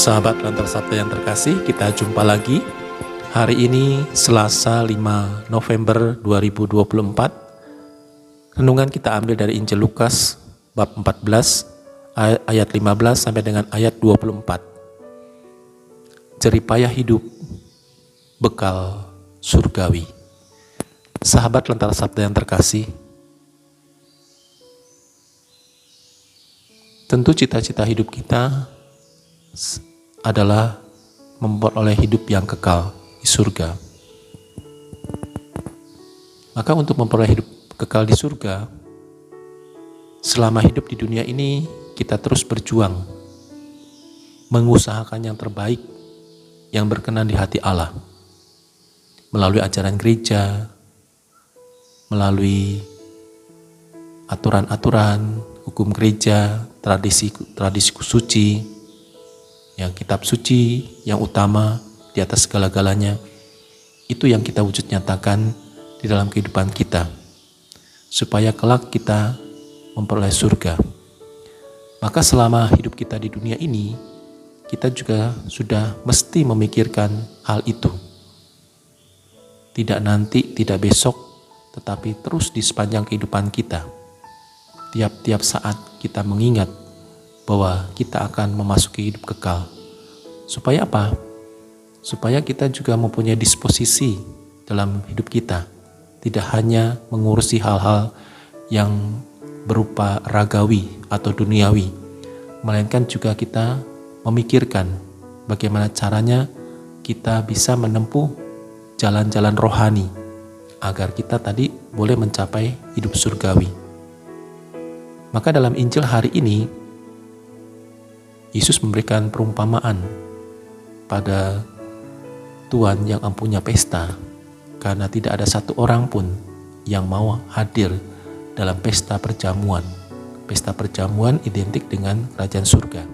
Sahabat Lantar Sabda yang terkasih, kita jumpa lagi. Hari ini Selasa 5 November 2024. Renungan kita ambil dari Injil Lukas bab 14 ayat 15 sampai dengan ayat 24. Jeripayah hidup, bekal surgawi. Sahabat Lantar Sabda yang terkasih, tentu cita-cita hidup kita adalah memperoleh hidup yang kekal di surga. Maka untuk memperoleh hidup kekal di surga, selama hidup di dunia ini kita terus berjuang, mengusahakan yang terbaik, yang berkenan di hati Allah, melalui ajaran gereja, melalui aturan-aturan, hukum gereja, tradisi suci, yang kitab suci yang utama di atas segala-galanya, itu yang kita wujud nyatakan di dalam kehidupan kita, supaya kelak kita memperoleh surga. Maka selama hidup kita di dunia ini, kita juga sudah mesti memikirkan hal itu. Tidak nanti, tidak besok, tetapi terus di sepanjang kehidupan kita. Tiap-tiap saat kita mengingat bahwa kita akan memasuki hidup kekal. Supaya apa? Supaya kita juga mempunyai disposisi dalam hidup kita. Tidak hanya mengurusi hal-hal yang berupa ragawi atau duniawi, melainkan juga kita memikirkan bagaimana caranya kita bisa menempuh jalan-jalan rohani agar kita tadi boleh mencapai hidup surgawi. Maka dalam Injil hari ini, Yesus memberikan perumpamaan pada tuan yang empunya pesta, karena tidak ada satu orang pun yang mau hadir dalam pesta perjamuan. Pesta perjamuan identik dengan kerajaan surga.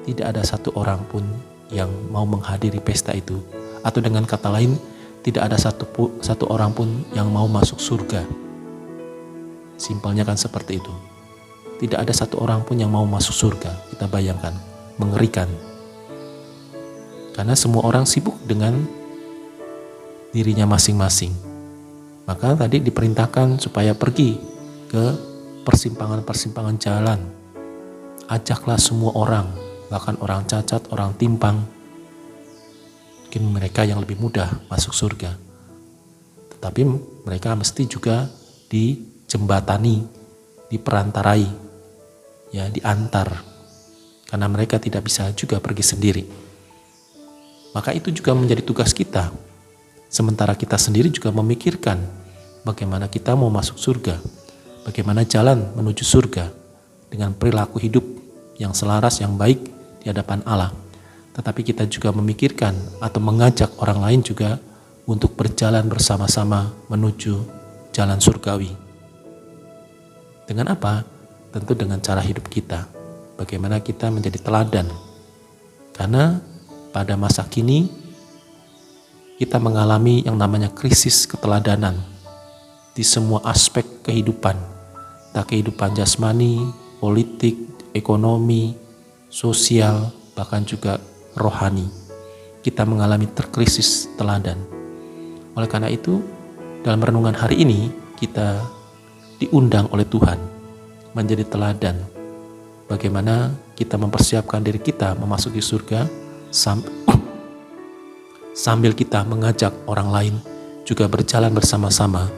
Tidak ada satu orang pun yang mau menghadiri pesta itu, atau dengan kata lain, tidak ada satu orang pun yang mau masuk surga. Simpelnya kan seperti itu. Tidak ada satu orang pun yang mau masuk surga. Kita bayangkan, mengerikan. Karena semua orang sibuk dengan dirinya masing-masing. Maka tadi diperintahkan supaya pergi ke persimpangan-persimpangan jalan. Ajaklah semua orang, bahkan orang cacat, orang timpang. Mungkin mereka yang lebih mudah masuk surga. Tetapi mereka mesti juga dijembatani, diperantarai, ya, diantar, karena mereka tidak bisa juga pergi sendiri. Maka itu juga menjadi tugas kita, sementara kita sendiri juga memikirkan bagaimana kita mau masuk surga, bagaimana jalan menuju surga dengan perilaku hidup yang selaras, yang baik di hadapan Allah. Tetapi kita juga memikirkan atau mengajak orang lain juga untuk berjalan bersama-sama menuju jalan surgawi. Dengan apa? Tentu dengan cara hidup kita. Bagaimana kita menjadi teladan. Karena pada masa kini kita mengalami yang namanya krisis keteladanan di semua aspek kehidupan. Tak kehidupan jasmani, politik, ekonomi, sosial, bahkan juga rohani. Kita mengalami terkrisis teladan. Oleh karena itu, dalam renungan hari ini kita diundang oleh Tuhan menjadi teladan. Bagaimana kita mempersiapkan diri kita memasuki surga sambil kita mengajak orang lain juga berjalan bersama-sama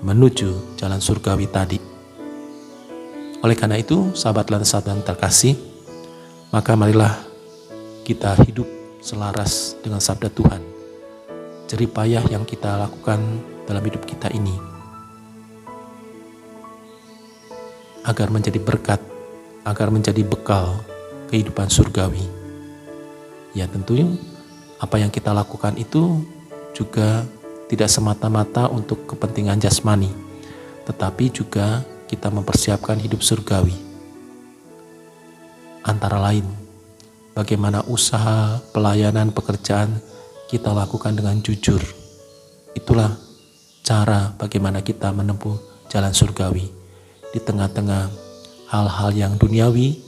menuju jalan surgawi tadi. Oleh karena itu, sahabat Lantas yang terkasih, maka marilah kita hidup selaras dengan sabda Tuhan. Jeripayah yang kita lakukan dalam hidup kita ini agar menjadi berkat, agar menjadi bekal kehidupan surgawi. Ya, tentunya apa yang kita lakukan itu juga tidak semata-mata untuk kepentingan jasmani, tetapi juga kita mempersiapkan hidup surgawi. Antara lain, bagaimana usaha, pelayanan, pekerjaan kita lakukan dengan jujur. Itulah cara bagaimana kita menempuh jalan surgawi. Di tengah-tengah hal-hal yang duniawi,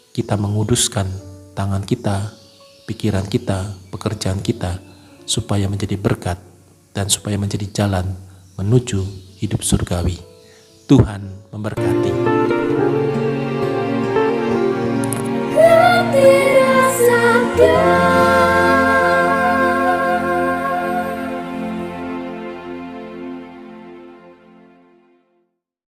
kita menguduskan tangan kita pikiran kita, pekerjaan kita, supaya menjadi berkat dan supaya menjadi jalan menuju hidup surgawi. Tuhan memberkati.